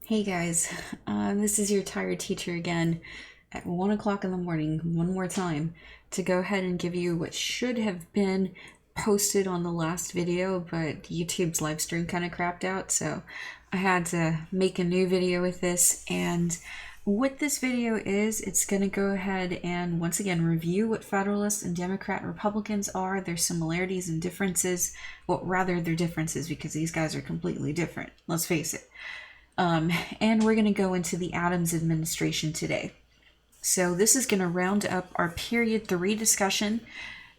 Hey guys, this is your tired teacher again at 1 o'clock in the morning, one more time, to go ahead and give you what should have been posted on the last video, but YouTube's live stream kind of crapped out, so I had to make a new video with this. And what this video is, it's going to go ahead and once again review what Federalists and Democrat and Republicans are, their similarities and differences. Well, rather their differences, because these guys are completely different, let's face it. And we're going to go into the Adams administration today. So this is going to round up our period 3 discussion,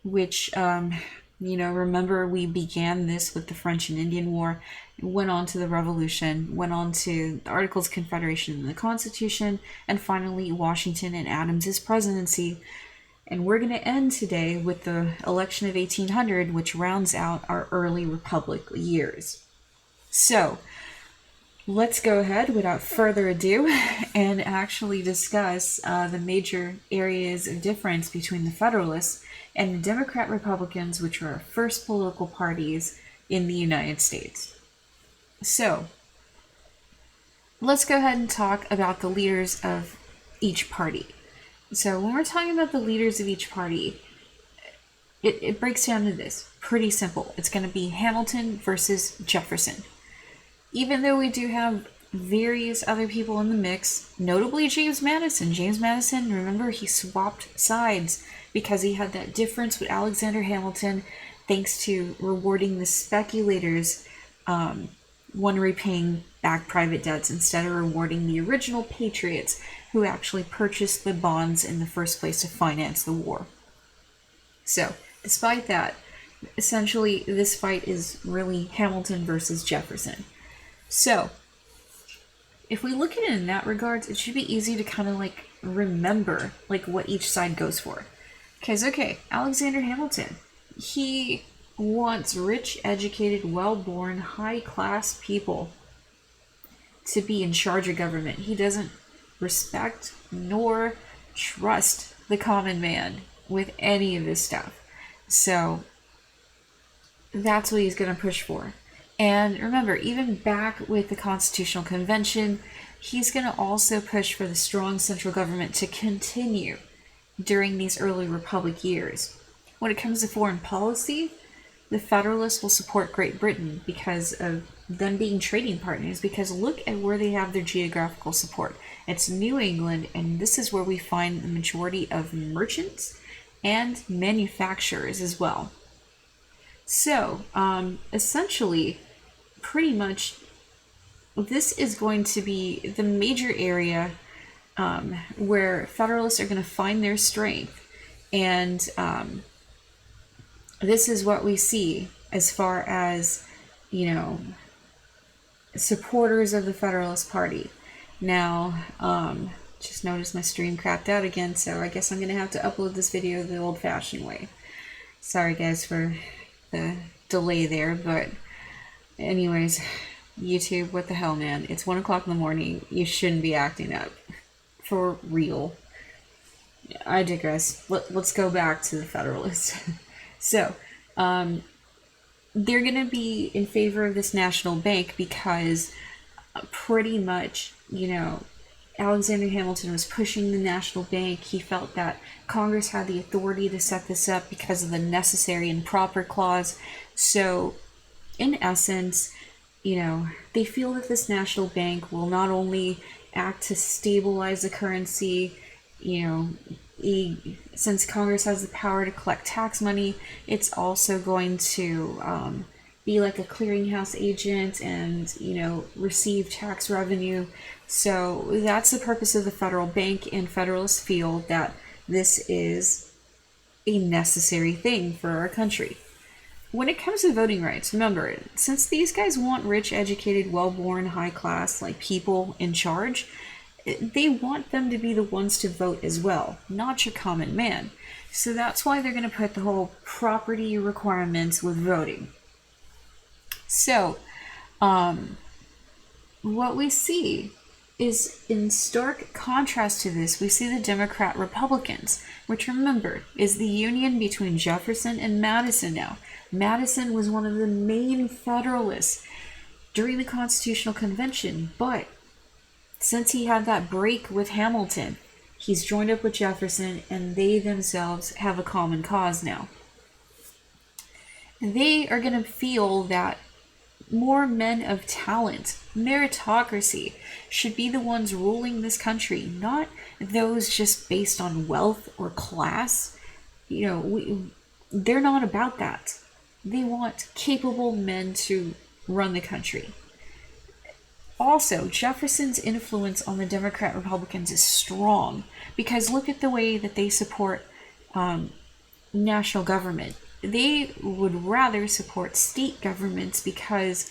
which, remember we began this with the French and Indian War, went on to the Revolution, went on to the Articles of Confederation and the Constitution, and finally Washington and Adams's presidency. And we're going to end today with the election of 1800, which rounds out our early Republic years. So let's go ahead without further ado and actually discuss the major areas of difference between the Federalists and the Democrat Republicans, which are our first political parties in the United States. So let's go ahead and talk about the leaders of each party. So when we're talking about the leaders of each party, it breaks down to this. Pretty simple. It's going to be Hamilton versus Jefferson. Even though we do have various other people in the mix, notably James Madison. James Madison, remember, he swapped sides because he had that difference with Alexander Hamilton, thanks to rewarding the speculators, one repaying back private debts instead of rewarding the original patriots who actually purchased the bonds in the first place to finance the war. So, despite that, essentially this fight is really Hamilton versus Jefferson. So, if we look at it in that regards, it should be easy to kind of remember what each side goes for. Because, okay, Alexander Hamilton, he wants rich, educated, well-born, high-class people to be in charge of government. He doesn't respect nor trust the common man with any of this stuff. So, that's what he's going to push for. And remember, even back with the Constitutional Convention, he's going to also push for the strong central government to continue during these early Republic years. When it comes to foreign policy, the Federalists will support Great Britain because of them being trading partners, because look at where they have their geographical support. It's New England, and this is where we find the majority of merchants and manufacturers as well. So, essentially, pretty much, this is going to be the major area where Federalists are going to find their strength. And this is what we see as far as, supporters of the Federalist Party. Now, just noticed my stream crapped out again, so I guess I'm going to have to upload this video the old-fashioned way. Sorry, guys, for the delay there, but anyways, YouTube, what the hell, man? It's 1 o'clock in the morning. You shouldn't be acting up. For real. I digress. Let's go back to the Federalists. So, they're going to be in favor of this national bank because pretty much, Alexander Hamilton was pushing the national bank. He felt that Congress had the authority to set this up because of the necessary and proper clause. So, in essence, they feel that this national bank will not only act to stabilize the currency, since Congress has the power to collect tax money, it's also going to be like a clearinghouse agent and, receive tax revenue. So that's the purpose of the federal bank, and Federalists feel that this is a necessary thing for our country. When it comes to voting rights, remember, since these guys want rich, educated, well-born, high-class, people in charge, they want them to be the ones to vote as well, not your common man. So that's why they're going to put the whole property requirements with voting. So, what we see is, in stark contrast to this, we see the Democrat Republicans, which, remember, is the union between Jefferson and Madison now. Madison was one of the main Federalists during the Constitutional Convention, but since he had that break with Hamilton, he's joined up with Jefferson, and they themselves have a common cause now. They are going to feel that more men of talent, meritocracy, should be the ones ruling this country, not those just based on wealth or class. They're not about that. They want capable men to run the country. Also, Jefferson's influence on the Democrat Republicans is strong, because look at the way that they support national government. They would rather support state governments because,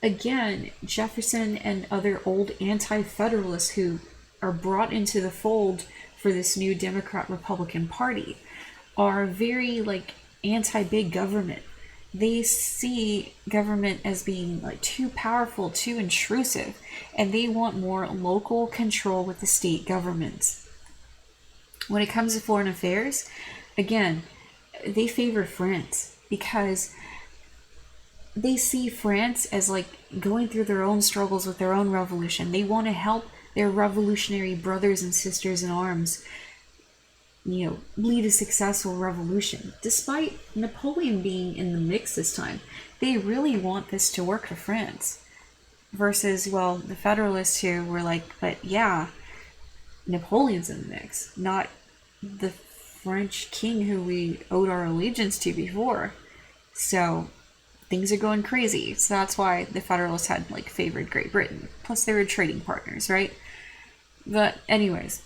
again, Jefferson and other old anti-federalists who are brought into the fold for this new Democrat-Republican Party are very, anti-big government. They see government as being, too powerful, too intrusive, and they want more local control with the state governments. When it comes to foreign affairs, again, they favor France because they see France as going through their own struggles with their own revolution. They want to help their revolutionary brothers and sisters in arms, lead a successful revolution. Despite Napoleon being in the mix this time, they really want this to work for France. Versus, the Federalists who were but yeah, Napoleon's in the mix, not the French king who we owed our allegiance to before. So things are going crazy. So that's why the Federalists had favored Great Britain. Plus they were trading partners, right? But anyways,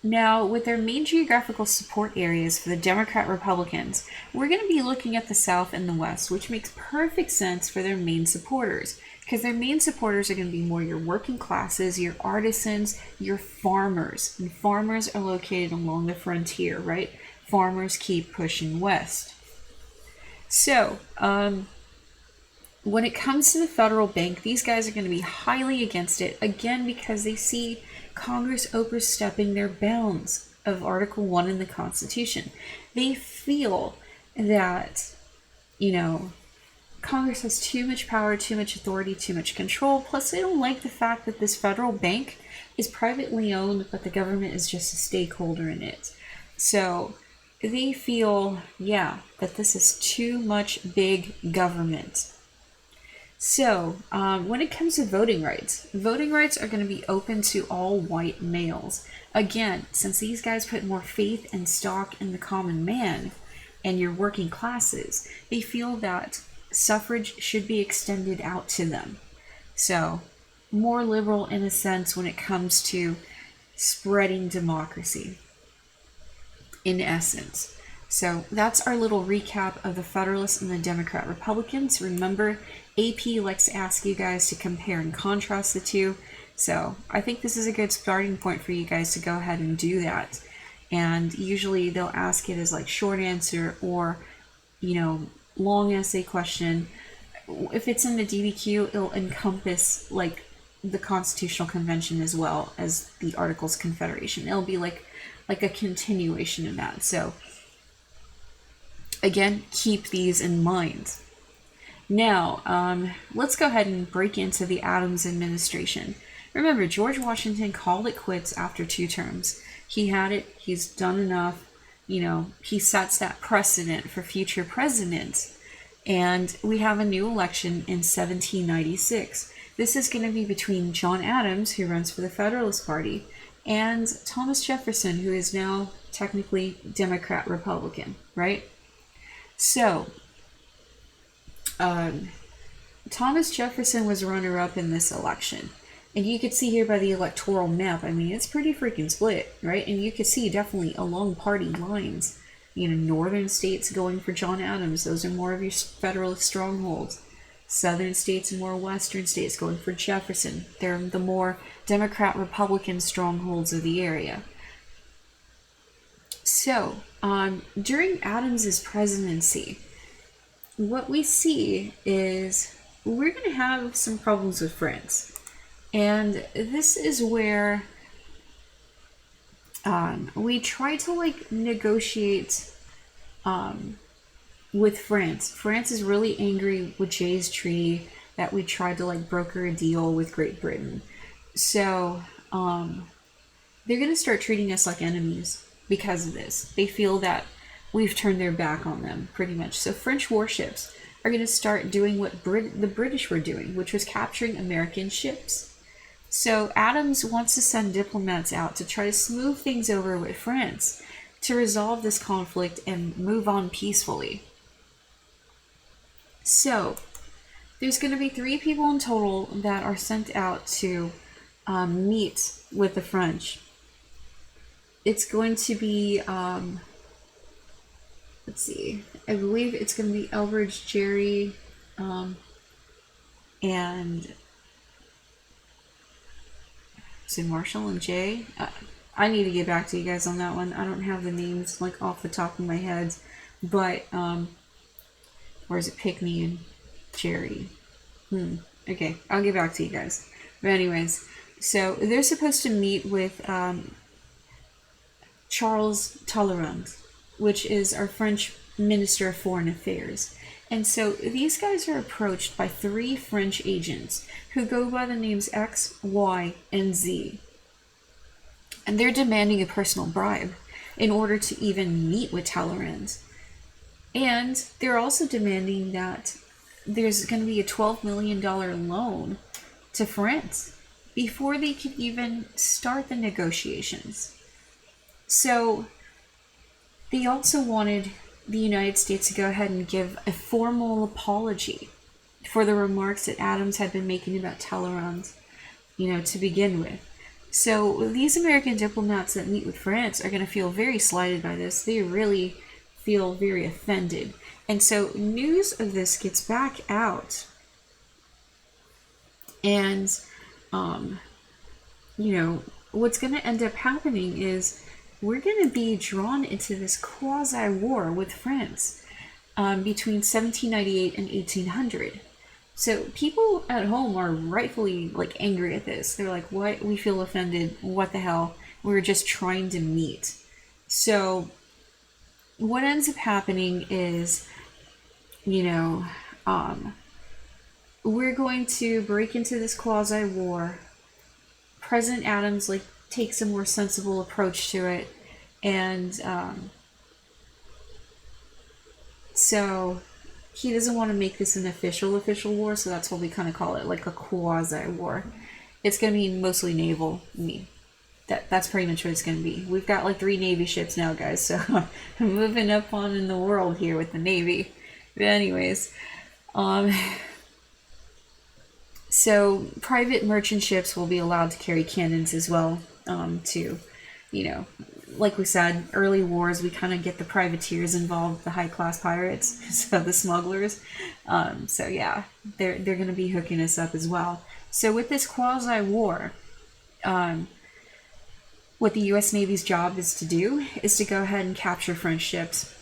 now with their main geographical support areas for the Democrat Republicans, we're going to be looking at the South and the West, which makes perfect sense for their main supporters. Because their main supporters are going to be more your working classes, your artisans, your farmers. And farmers are located along the frontier, right? Farmers keep pushing west. So, when it comes to the federal bank, these guys are going to be highly against it, again, because they see Congress overstepping their bounds of Article 1 in the Constitution. They feel that, Congress has too much power, too much authority, too much control. Plus, they don't like the fact that this federal bank is privately owned, but the government is just a stakeholder in it. So they feel, that this is too much big government. So when it comes to voting rights are going to be open to all white males. Again, since these guys put more faith and stock in the common man and your working classes, they feel that suffrage should be extended out to them. So, more liberal in a sense when it comes to spreading democracy, in essence. So, that's our little recap of the Federalists and the Democrat Republicans. Remember, AP likes to ask you guys to compare and contrast the two. So, I think this is a good starting point for you guys to go ahead and do that. And usually they'll ask it as short answer or, long essay question. If it's in the DBQ, it'll encompass the Constitutional Convention as well as the Articles of Confederation. It'll be like a continuation of that. So again, keep these in mind. Now, let's go ahead and break into the Adams administration. Remember, George Washington called it quits after 2 terms. He had it. He's done enough. He sets that precedent for future presidents. And we have a new election in 1796. This is going to be between John Adams, who runs for the Federalist Party, and Thomas Jefferson, who is now technically Democrat-Republican, right? So, Thomas Jefferson was runner-up in this election. And you could see here by the electoral map, it's pretty freaking split, right? And you could see definitely along party lines. Northern states going for John Adams. Those are more of your Federalist strongholds. Southern states and more Western states going for Jefferson. They're the more Democrat-Republican strongholds of the area. So, during Adams's presidency, what we see is we're going to have some problems with France. And this is where we try to negotiate with France. France is really angry with Jay's Treaty that we tried to broker a deal with Great Britain. So, they're going to start treating us like enemies because of this. They feel that we've turned their back on them, pretty much. So French warships are going to start doing what the British were doing, which was capturing American ships. So Adams wants to send diplomats out to try to smooth things over with France to resolve this conflict and move on peacefully. So there's going to be 3 people in total that are sent out to meet with the French. It's going to be, let's see, I believe it's going to be Elbridge, Gerry, and is it Marshall and Jay? I need to get back to you guys on that one. I don't have the names like off the top of my head, but or is it Pickney and Jerry? Okay, I'll get back to you guys. But anyways, so they're supposed to meet with Charles Talleyrand, which is our French Minister of Foreign Affairs. And so these guys are approached by 3 French agents who go by the names X, Y, and Z. And they're demanding a personal bribe in order to even meet with Talleyrand. And they're also demanding that there's going to be a $12 million loan to France before they can even start the negotiations. So they also wanted the United States to go ahead and give a formal apology for the remarks that Adams had been making about Talleyrand, to begin with. So these American diplomats that meet with France are going to feel very slighted by this. They really feel very offended. And so news of this gets back out. And, what's going to end up happening is we're going to be drawn into this quasi-war with France between 1798 and 1800. So people at home are rightfully angry at this. They're like, what? We feel offended. What the hell? We're just trying to meet. So what ends up happening is, we're going to break into this quasi-war. President Adams takes a more sensible approach to it, and so he doesn't want to make this an official war, so that's what we kind of call it, a quasi-war. It's going to be mostly naval. That's pretty much what it's going to be. We've got 3 Navy ships now, guys, so I'm moving up on in the world here with the Navy. But anyways, so private merchant ships will be allowed to carry cannons as well, to, like we said, early wars, we kind of get the privateers involved, the high-class pirates, so the smugglers. So yeah, they're going to be hooking us up as well. So with this quasi-war, what the U.S. Navy's job is to do is to go ahead and capture French ships.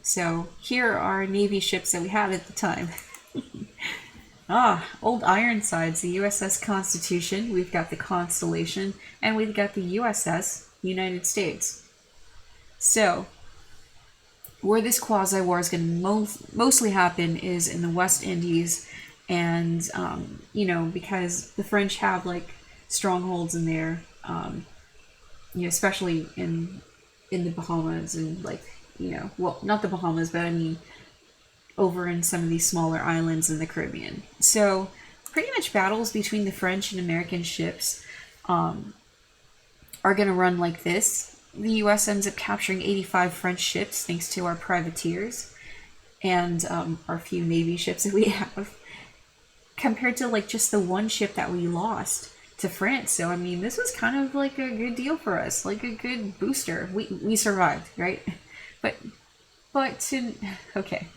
So here are Navy ships that we had at the time. Old Ironsides, the USS Constitution, we've got the Constellation, and we've got the USS United States. So, where this quasi-war is going to mostly happen is in the West Indies, and, because the French have, strongholds in there, especially in the Bahamas, and, well, not the Bahamas, but I mean, over in some of these smaller islands in the Caribbean. So pretty much battles between the French and American ships are going to run like this. The U.S. ends up capturing 85 French ships thanks to our privateers and our few Navy ships that we have, compared to just the one ship that we lost to France. So I mean, this was kind of a good deal for us, a good booster. We survived, right? But okay.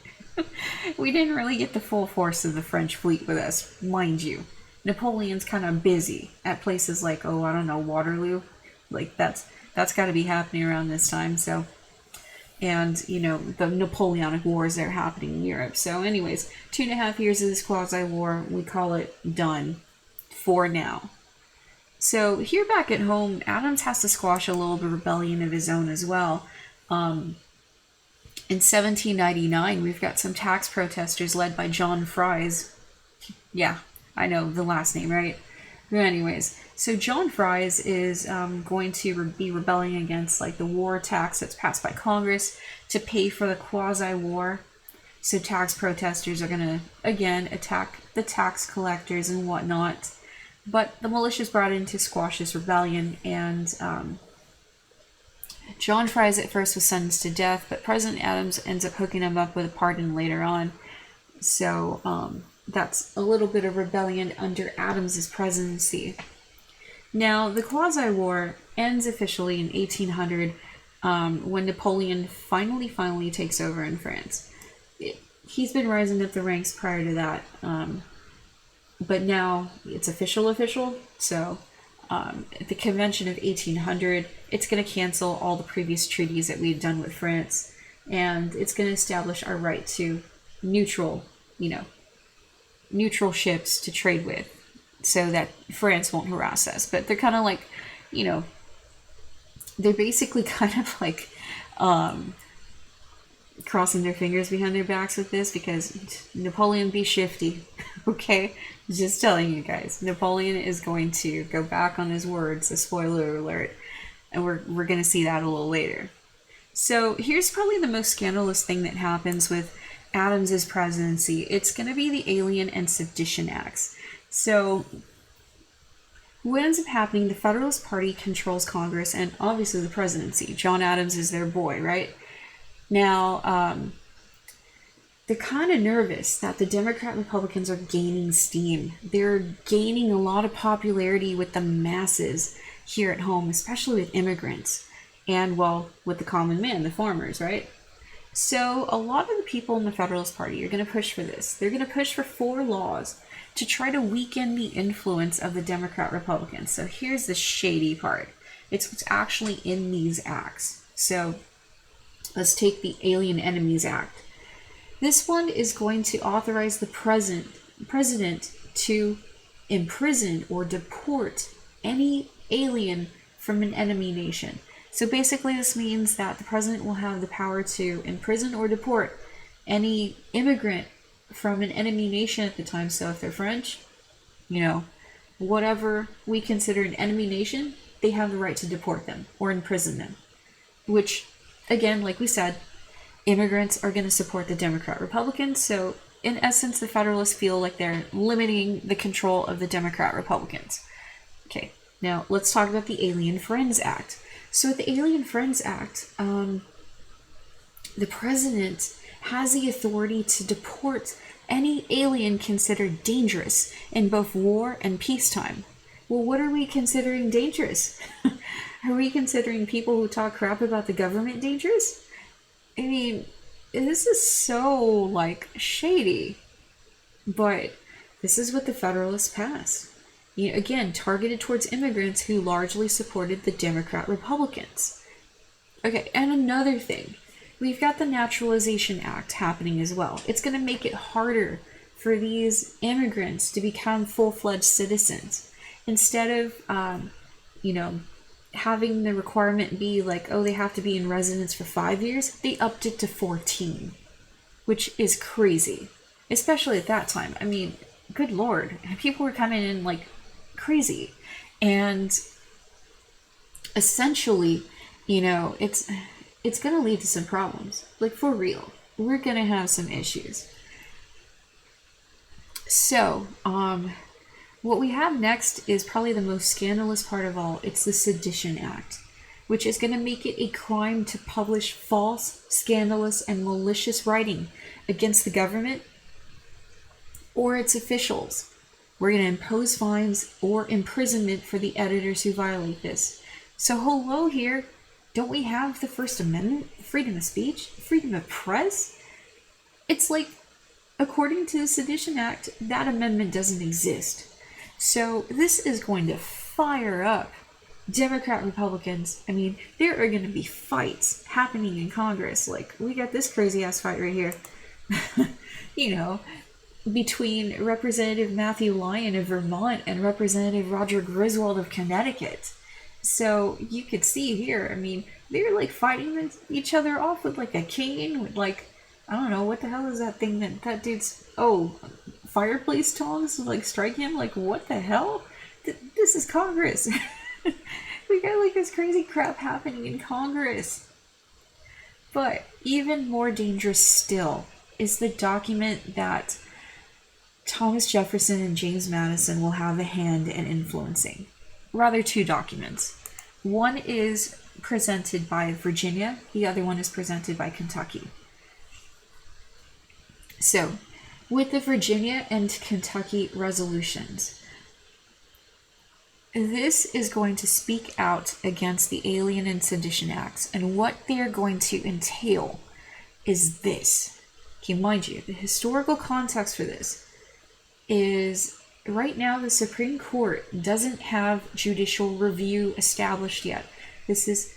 We didn't really get the full force of the French fleet with us, mind you. Napoleon's kind of busy at places like, Waterloo. That's got to be happening around this time, so. And, the Napoleonic Wars that are happening in Europe. So anyways, 2.5 years of this quasi-war, we call it done for now. So here back at home, Adams has to squash a little bit of rebellion of his own as well. In 1799, we've got some tax protesters led by John Fries. Yeah, I know the last name, right? But anyways, so John Fries is going to be rebelling against like the war tax that's passed by Congress to pay for the quasi-war. So tax protesters are going to, again, attack the tax collectors and whatnot. But the militia is brought in to squash this rebellion, and John Fries at first was sentenced to death, but President Adams ends up hooking him up with a pardon later on. So that's a little bit of rebellion under Adams's presidency. Now, the quasi-war ends officially in 1800 when Napoleon finally takes over in France. He's been rising up the ranks prior to that, but now it's official. So the Convention of 1800, it's going to cancel all the previous treaties that we had done with France, and it's going to establish our right to neutral ships to trade with, so that France won't harass us. But they're kind of like, they're basically kind of like crossing their fingers behind their backs with this, because Napoleon be shifty. Okay, just telling you guys, Napoleon is going to go back on his words. A spoiler alert, and we're going to see that a little later. So here's probably the most scandalous thing that happens with Adams's presidency. It's going to be the Alien and Sedition Acts. So what ends up happening, the Federalist Party controls Congress and obviously the presidency. John Adams is their boy, right? Now, they're kind of nervous that the Democrat Republicans are gaining steam. They're gaining a lot of popularity with the masses here at home, especially with immigrants and, well, with the common man, the farmers, right? So a lot of the people in the Federalist Party are going to push for this. They're going to push for 4 laws to try to weaken the influence of the Democrat Republicans. So here's the shady part. It's what's actually in these acts. So let's take the Alien Enemies Act. This one is going to authorize the president to imprison or deport any alien from an enemy nation. So basically this means that the president will have the power to imprison or deport any immigrant from an enemy nation at the time. So if they're French, whatever we consider an enemy nation, they have the right to deport them or imprison them. Which, again, like we said, immigrants are going to support the Democrat Republicans. So in essence, the Federalists feel like they're limiting the control of the Democrat Republicans. Okay, now let's talk about the Alien Friends Act. So with the Alien Friends Act, the president has the authority to deport any alien considered dangerous in both war and peacetime. Well, what are we considering dangerous? Are we considering people who talk crap about the government dangerous? I mean, this is so, shady. But this is what the Federalists passed. Again, targeted towards immigrants who largely supported the Democrat Republicans. Okay, and another thing. We've got the Naturalization Act happening as well. It's going to make it harder for these immigrants to become full-fledged citizens. Instead of, having the requirement be they have to be in residence for 5 years, they upped it to 14, which is crazy, especially at that time. I mean, good Lord, people were coming in crazy, and essentially, it's going to lead to some problems. For real, we're going to have some issues. So, what we have next is probably the most scandalous part of all. It's the Sedition Act, which is going to make it a crime to publish false, scandalous, and malicious writing against the government or its officials. We're going to impose fines or imprisonment for the editors who violate this. So hello here, don't we have the First Amendment, freedom of speech, freedom of press? It's according to the Sedition Act, that amendment doesn't exist. So this is going to fire up Democrat Republicans. I mean, there are going to be fights happening in Congress. We got this crazy ass fight right here. Between Representative Matthew Lyon of Vermont and Representative Roger Griswold of Connecticut. So you could see here, I mean, they're fighting each other off with a cane, with I don't know, what the hell is that thing that dude's, fireplace tongs to strike him? What the hell? this is Congress. We got like this crazy crap happening in Congress. But even more dangerous still is the document that Thomas Jefferson and James Madison will have a hand in influencing. Rather, two documents. One is presented by Virginia, the other one is presented by Kentucky. So, with the Virginia and Kentucky resolutions, this is going to speak out against the Alien and Sedition Acts, and what they are going to entail is this. Okay, mind you, the historical context for this is right now the Supreme Court doesn't have judicial review established yet. This is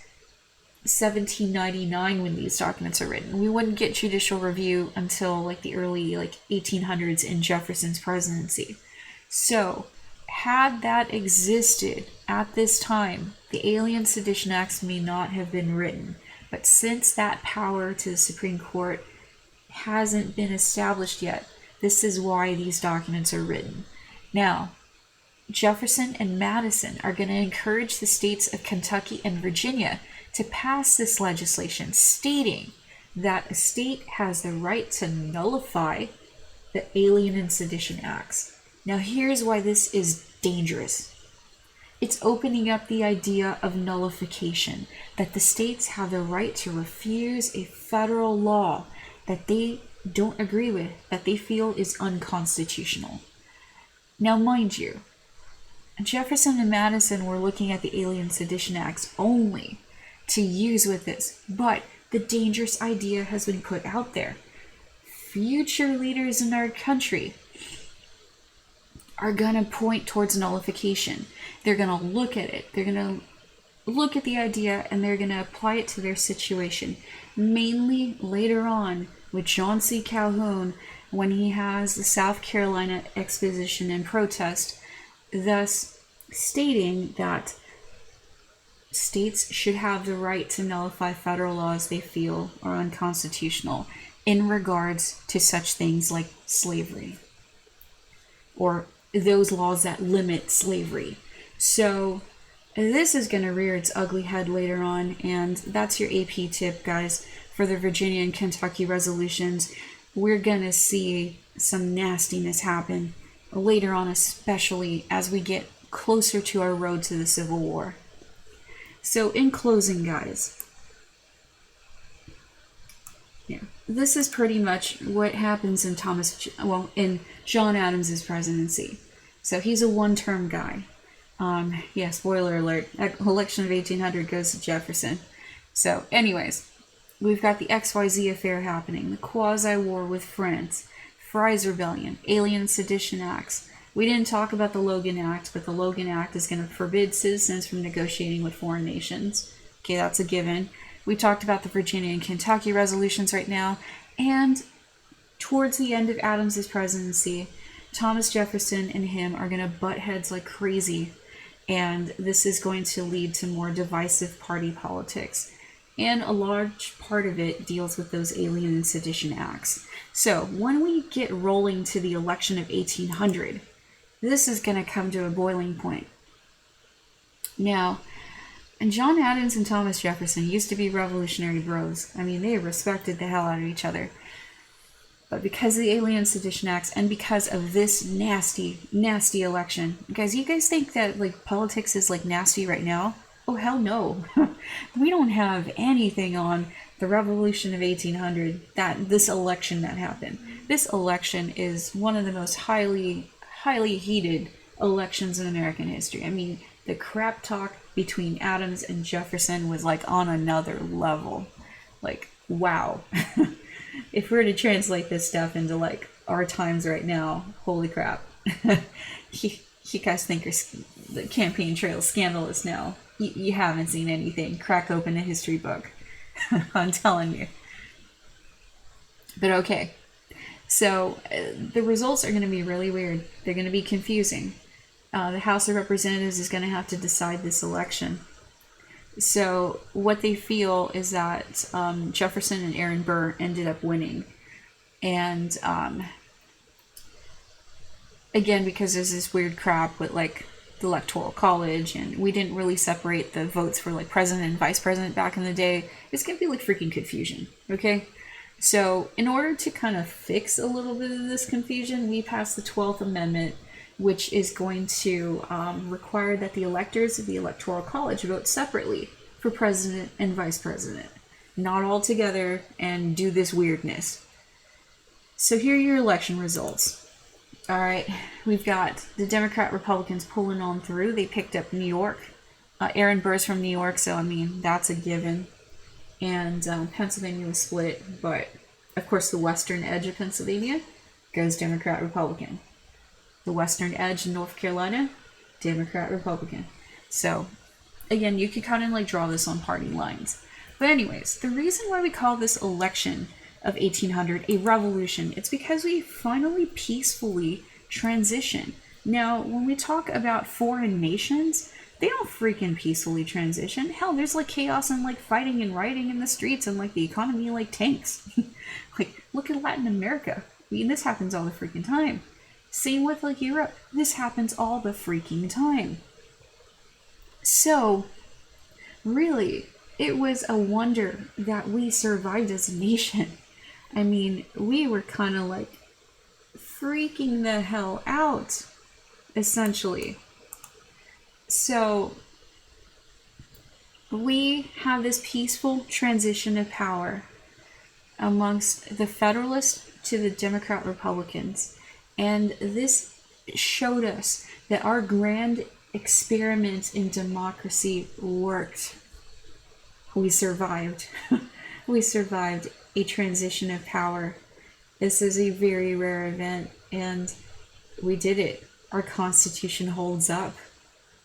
1799 when these documents are written. We wouldn't get judicial review until like the early 1800s in Jefferson's presidency. So, had that existed at this time, the Alien Sedition Acts may not have been written. But since that power to the Supreme Court hasn't been established yet, this is why these documents are written. Now, Jefferson and Madison are going to encourage the states of Kentucky and Virginia to pass this legislation stating that a state has the right to nullify the Alien and Sedition Acts. Now here's why this is dangerous. It's opening up the idea of nullification, that the states have the right to refuse a federal law that they don't agree with, that they feel is unconstitutional. Now mind you, Jefferson and Madison were looking at the Alien Sedition Acts only to use with this, but the dangerous idea has been put out there. Future leaders in our country are going to point towards nullification. They're going to look at it. They're going to look at the idea and they're going to apply it to their situation. Mainly later on with John C. Calhoun when he has the South Carolina Exposition and Protest, thus stating that states should have the right to nullify federal laws they feel are unconstitutional in regards to such things like slavery or those laws that limit slavery. So this is going to rear its ugly head later on, and that's your AP tip, guys, for the Virginia and Kentucky resolutions. We're going to see some nastiness happen later on, especially as we get closer to our road to the Civil War. So in closing, guys, this is pretty much what happens in in John Adams's presidency. So he's a one-term guy. Spoiler alert, election of 1800 goes to Jefferson. So anyways, we've got the XYZ affair happening, the quasi-war with France, Fry's Rebellion, Alien Sedition Acts. We didn't talk about the Logan Act, but the Logan Act is going to forbid citizens from negotiating with foreign nations. Okay, that's a given. We talked about the Virginia and Kentucky resolutions right now, and towards the end of Adams's presidency, Thomas Jefferson and him are going to butt heads like crazy, and this is going to lead to more divisive party politics. And a large part of it deals with those Alien and Sedition Acts. So when we get rolling to the election of 1800, this is going to come to a boiling point. Now, and John Adams and Thomas Jefferson used to be revolutionary bros. I mean, they respected the hell out of each other. But because of the Alien Sedition Acts and because of this nasty, nasty election, guys, you guys think that politics is nasty right now? Oh, hell no. We don't have anything on the Revolution of 1800, this election that happened. This election is one of the most highly heated elections in American history. I mean, the crap talk between Adams and Jefferson was on another level. Wow. If we were to translate this stuff into our times right now, holy crap. You guys think the campaign trail is scandalous now. You haven't seen anything. Crack open a history book. I'm telling you. But okay. So the results are going to be really weird. They're going to be confusing. The House of Representatives is going to have to decide this election. So what they feel is that Jefferson and Aaron Burr ended up winning. And again, because there's this weird crap with the Electoral College, and we didn't really separate the votes for like president and vice president back in the day. It's gonna be like freaking confusion, okay? So in order to kind of fix a little bit of this confusion, we passed the 12th Amendment, which is going to require that the electors of the Electoral College vote separately for president and vice president, not all together and do this weirdness. So here are your election results. All right, we've got the Democrat Republicans pulling on through. They picked up New York. Aaron Burr's from New York, so I mean, that's a given. And Pennsylvania was split, but of course the western edge of Pennsylvania goes Democrat Republican. The western edge in North Carolina, Democrat Republican. So again, you could kind of like draw this on party lines. But anyways, the reason why we call this election of 1800 a revolution, it's because we finally peacefully transition. Now, when we talk about foreign nations, they don't freaking peacefully transition. Hell, there's like chaos and like fighting and rioting in the streets and like the economy like tanks. Like, look at Latin America. I mean, this happens all the freaking time. Same with like Europe. This happens all the freaking time. So, really, it was a wonder that we survived as a nation. I mean, we were kind of like freaking the hell out, essentially. So we have this peaceful transition of power amongst the Federalists to the Democrat Republicans. And this showed us that our grand experiment in democracy worked. We survived. We survived a transition of power. This is a very rare event, and we did it. Our Constitution holds up.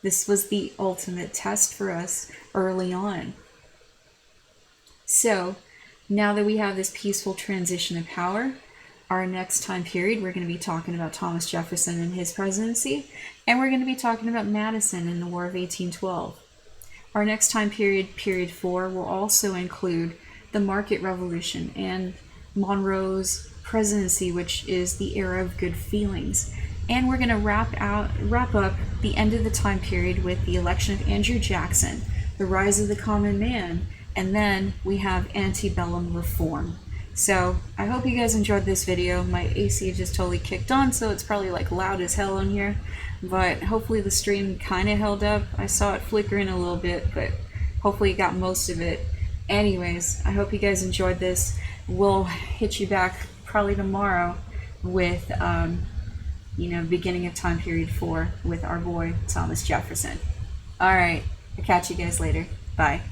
This was the ultimate test for us early on. So, now that we have this peaceful transition of power, our next time period, we're going to be talking about Thomas Jefferson and his presidency, and we're going to be talking about Madison and the War of 1812. Our next time period, period 4, will also include the Market Revolution and Monroe's presidency, which is the era of good feelings. And we're going to wrap up the end of the time period with the election of Andrew Jackson, the rise of the common man, and then we have antebellum reform. So I hope you guys enjoyed this video. My AC just totally kicked on, so it's probably like loud as hell in here, but hopefully the stream kind of held up. I saw it flickering a little bit, but hopefully you got most of it. Anyways, I hope you guys enjoyed this. We'll hit you back probably tomorrow with beginning of time period 4 with our boy Thomas Jefferson. All right, I'll catch you guys later. Bye.